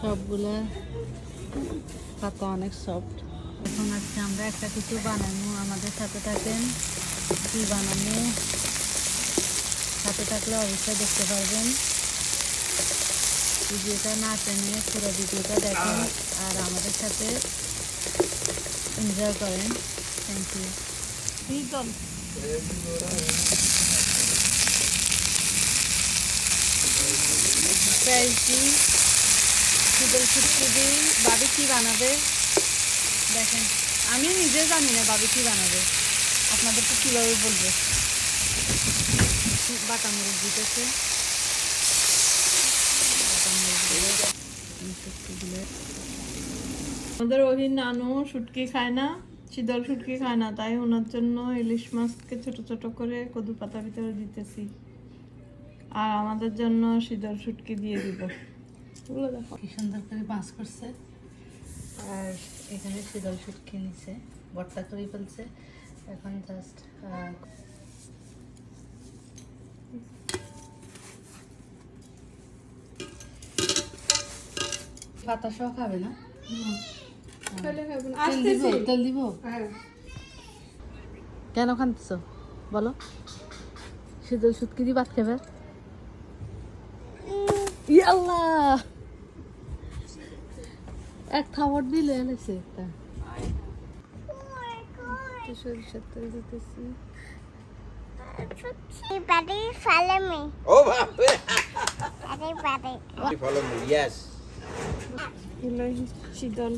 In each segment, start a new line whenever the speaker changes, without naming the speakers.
সবগুলা পাতা অনেক সফট। এখন আজকে আমরা একটা কিছু বানাবো, আমাদের সাথে থাকেন। কি বানাবো সাথে থাকলে অবশ্যই দেখতে পারবেন। ভিডিওটা না টেনে পুরো ভিডিওটা দেখেন আর আমাদের সাথে এনজয় করেন। Thank you. শীতল শুটকি দিয়ে বাবি কি বানাবে দেখেন। আমি নিজে জানি না বাবি কি বানাবে, আপনাদেরকে কীভাবে বলবো। বাটা মরিচ দিতেছে,
আমাদের ওই নানু শুটকি খায় না, শীতল শুটকি খায় না, তাই ওনার জন্য ইলিশ মাছকে ছোট ছোট করে কদু পাতার ভিতরে দিতেছি, আর আমাদের জন্য শীতল শুটকি দিয়ে দিব। ওগুলো দেখো
কি সুন্দর করে বাঁশ করছে। আর এখানে শীতল শুটকি নিছে, ভর্তা করে ফেলছে। এখন জাস্ট পাতা সহ খাবে না? তেল দিব? কেন খানতেছ বলো? শীতল শুটকি দিয়ে ভাত খাবে? ইয়াল্লাহ, এক খাবার দিলে এনেছে একটা। সরিষার তেল দিতেছি।
Everybody follow me.
Oh, wow.
Everybody.
Follow me, yes.
শীতল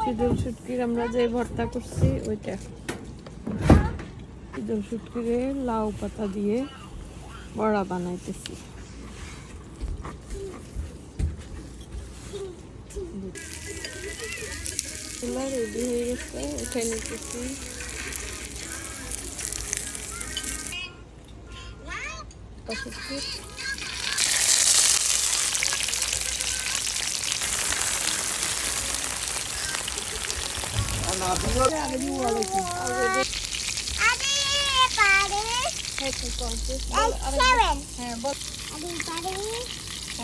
শীতল শুটকির আমরা যে ভর্তা করছি ওইটা। শীতল শুটকিরে লাউ পাতা দিয়ে বড়া বানাইতেছি। রেডি হয়ে গেছে, উঠে নিতেছি।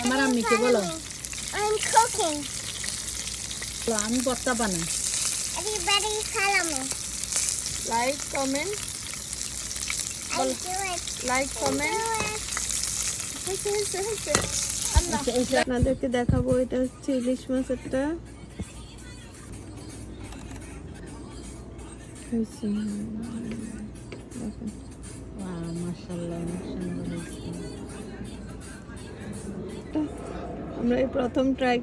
আমার আম্মিকে বলো
I'm cooking.
আমি ভর্তা বানাই।
Everybody follow me.
Like comment,
I do it.
Like
Do
comment.
it.
আপনাদেরকে দেখাবো, এটা হচ্ছে ইলিশ মাছ একটা।
মাশাআল্লাহ, অনেক সুন্দর হয়েছে।
আমরা এই প্রথম ট্রাই